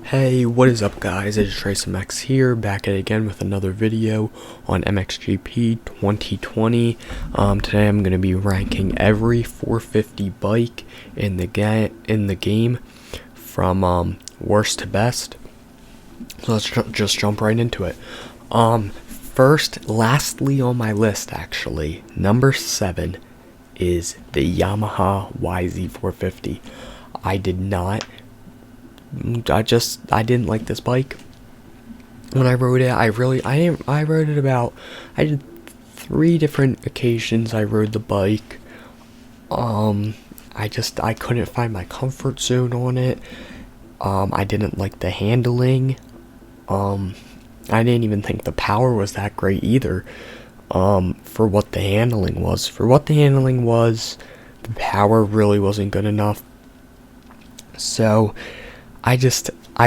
Hey, what is up guys, it's Mx here, back at it again with another video on Mxgp 2020. Today I'm going to be ranking every 450 bike in the game from worst to best. So let's just jump right into it. Lastly on my list actually, number 7 is the Yamaha YZ450. I didn't like this bike when I rode it. I did 3 different occasions I rode the bike. I couldn't find my comfort zone on it. I didn't like the handling. I didn't even think the power was that great either. For what the handling was. The power really wasn't good enough. So I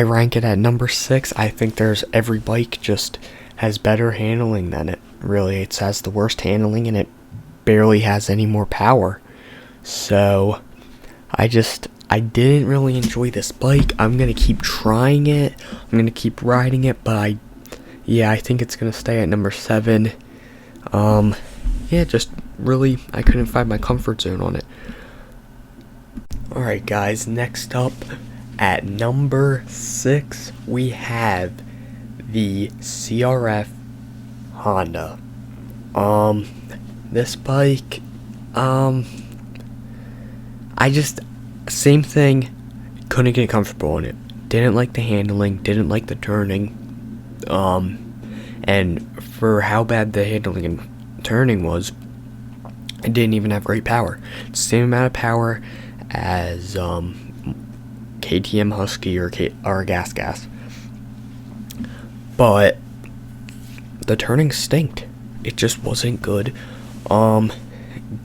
rank it at number 6. I think every bike just has better handling than it. Really, it has the worst handling and it barely has any more power. So I didn't really enjoy this bike. I'm gonna keep trying it. I'm gonna keep riding it, but I think it's gonna stay at number 7. Just really, I couldn't find my comfort zone on it. Alright guys, next up at number 6 we have the CRF Honda. This bike, same thing, couldn't get comfortable on it. Didn't like the handling, didn't like the turning. And for how bad the handling and turning was, it didn't even have great power. It's the same amount of power as KTM Husky or Gas. But the turning stinked. It just wasn't good.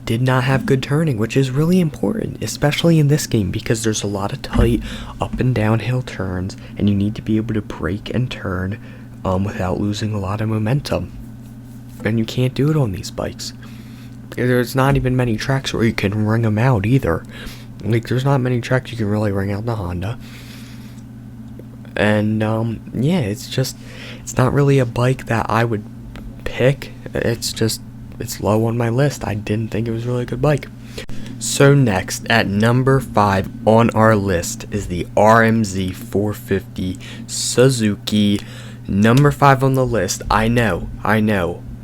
Did not have good turning, which is really important, especially in this game, because there's a lot of tight up and downhill turns, and you need to be able to brake and turn without losing a lot of momentum. And you can't do it on these bikes. There's not even many tracks where you can ring them out either. Like, there's not many tracks you can really ring out the Honda. And, it's not really a bike that I would pick. It's low on my list. I didn't think it was really a good bike. So next, at number 5 on our list is the RMZ 450 Suzuki. Number 5 on the list. I know.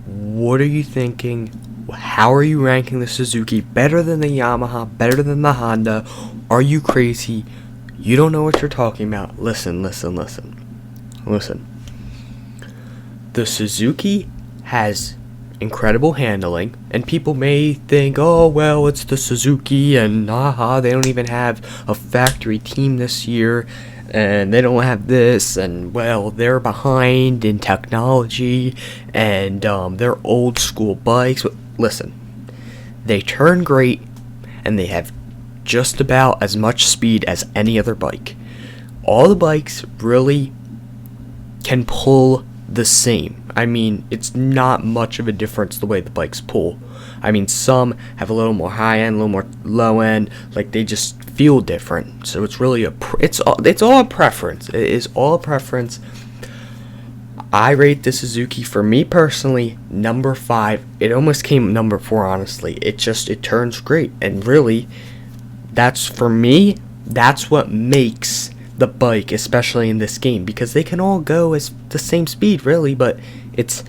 What are you thinking? How are you ranking the Suzuki better than the Yamaha, better than the Honda? Are you crazy? You don't know what you're talking about. Listen. The Suzuki has incredible handling, and people may think, oh, well, it's the Suzuki, and they don't even have a factory team this year, and they don't have this, and, well, they're behind in technology, and they're old school bikes. Listen, they turn great, and they have just about as much speed as any other bike. All the bikes really can pull the same. I mean, it's not much of a difference the way the bikes pull. I mean, some have a little more high end, a little more low end. Like, they just feel different. So it's really it's all a preference. It is all a preference. I rate the Suzuki, for me personally, number 5. It almost came number 4, honestly. It turns great, and really, that's what makes the bike, especially in this game, because they can all go as the same speed, really, but it's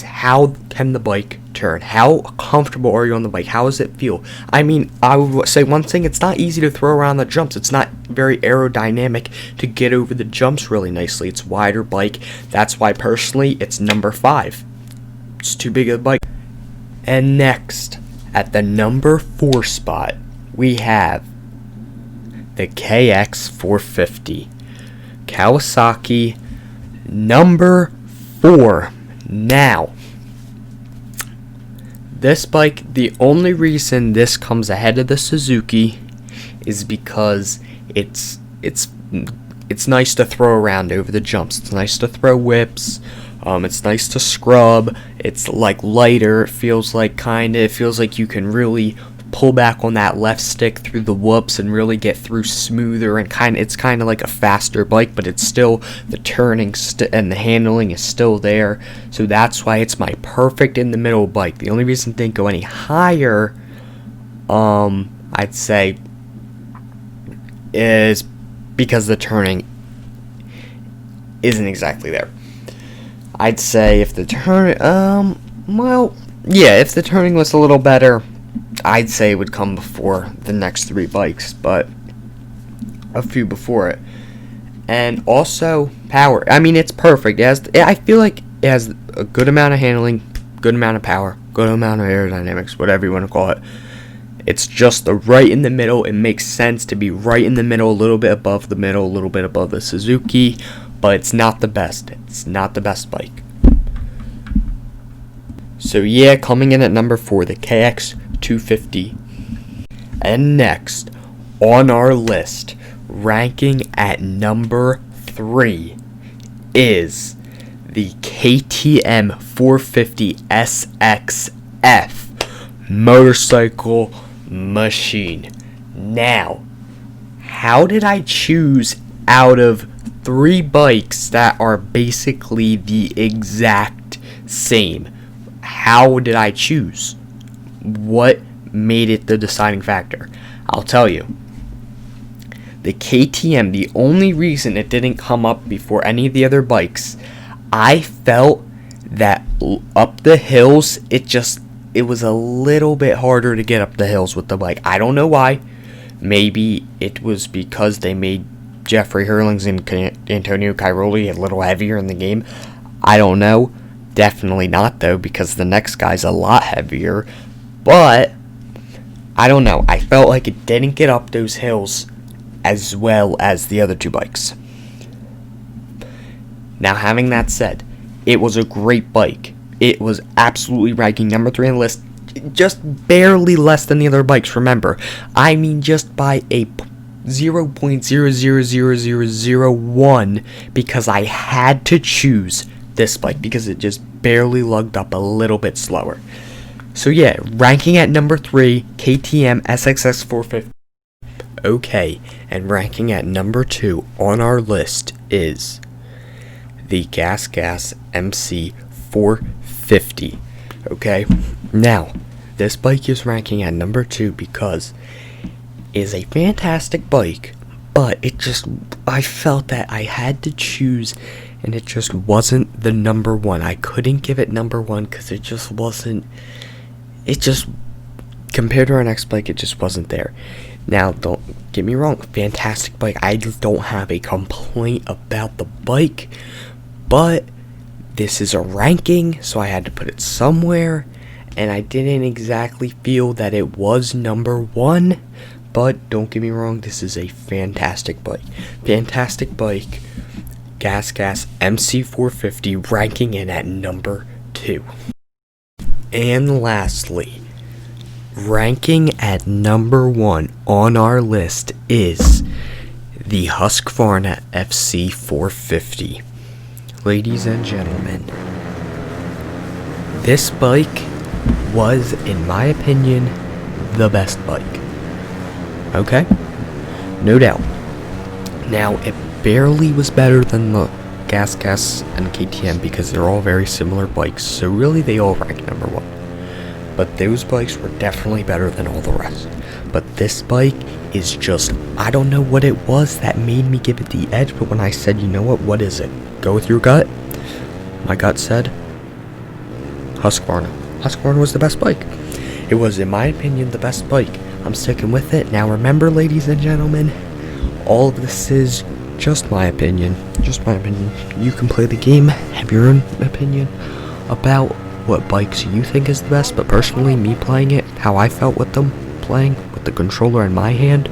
how can the bike turn? How comfortable are you on the bike? How does it feel? I mean, I would say one thing, it's not easy to throw around the jumps. It's not very aerodynamic to get over the jumps really nicely. It's a wider bike. That's why, personally, it's number 5. It's too big of a bike. And next, at the number 4 spot, we have the KX450. Kawasaki, number 4. Now, this bike, the only reason this comes ahead of the Suzuki is because it's nice to throw around over the jumps. It's nice to throw whips. It's nice to scrub. It's like lighter. It feels like you can really pull back on that left stick through the whoops and really get through smoother, and it's kind of like a faster bike, but it's still, the turning and the handling is still there. So that's why it's my perfect in the middle bike. The only reason it didn't go any higher, I'd say, is because the turning isn't exactly there. I'd say if the if the turning was a little better, I'd say it would come before the next 3 bikes, but a few before it. And also power. I mean, it's perfect. I feel like it has a good amount of handling, good amount of power, good amount of aerodynamics, whatever you want to call it. It's just right in the middle. It makes sense to be right in the middle, a little bit above the middle, a little bit above the Suzuki, but it's not the best. It's not the best bike. So yeah, coming in at number 4, the KX250. And next on our list, ranking at number 3, is the KTM 450 SXF motorcycle machine. Now, how did I choose out of 3 bikes that are basically the exact same? How did I choose? What made it the deciding factor? I'll tell you. The KTM, the only reason it didn't come up before any of the other bikes, I felt that up the hills, it was a little bit harder to get up the hills with the bike. I don't know why. Maybe it was because they made Jeffrey Hurlings and Antonio Cairoli a little heavier in the game. I don't know. Definitely not, though, because the next guy's a lot heavier. But I don't know. I felt like it didn't get up those hills as well as the other 2 bikes. Now, having that said, it was a great bike. It was absolutely ranking number 3 on the list, just barely less than the other bikes, remember. I mean, just by a 0.000001, because I had to choose this bike because it just barely lugged up a little bit slower. So yeah, ranking at number 3, KTM SXS 450. Okay, and ranking at number 2 on our list is the Gas MC 450. Okay, now this bike is ranking at number 2 because it is a fantastic bike, but I felt that I had to choose, and it just wasn't the number 1. I couldn't give it number 1 because it just wasn't. Compared to our next bike, it just wasn't there. Now, don't get me wrong, fantastic bike. I don't have a complaint about the bike, but this is a ranking, so I had to put it somewhere, and I didn't exactly feel that it was number 1, but don't get me wrong, this is a fantastic bike. Fantastic bike, Gas MC450, ranking in at number 2. And lastly, ranking at number 1 on our list is the Husqvarna FC450. Ladies and gentlemen, this bike was, in my opinion, the best bike. Okay? No doubt. Now, it barely was better than the Gas and KTM because they're all very similar bikes, so really they all rank number 1. But those bikes were definitely better than all the rest. But this bike is just, I don't know what it was that made me give it the edge, but when I said, you know what is it? Go with your gut. My gut said Husqvarna. Husqvarna was the best bike. It was, in my opinion, the best bike. I'm sticking with it. Now remember, ladies and gentlemen, all of this is just my opinion. Just my opinion. You can play the game, have your own opinion about what bikes you think is the best, but personally, me playing it, how I felt with them playing, with the controller in my hand,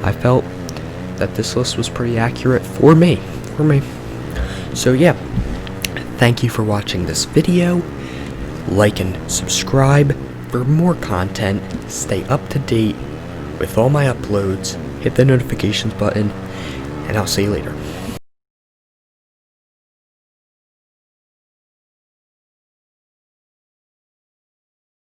I felt that this list was pretty accurate for me. So yeah, thank you for watching this video. Like and subscribe for more content. Stay up to date with all my uploads. Hit the notifications button, and I'll see you later.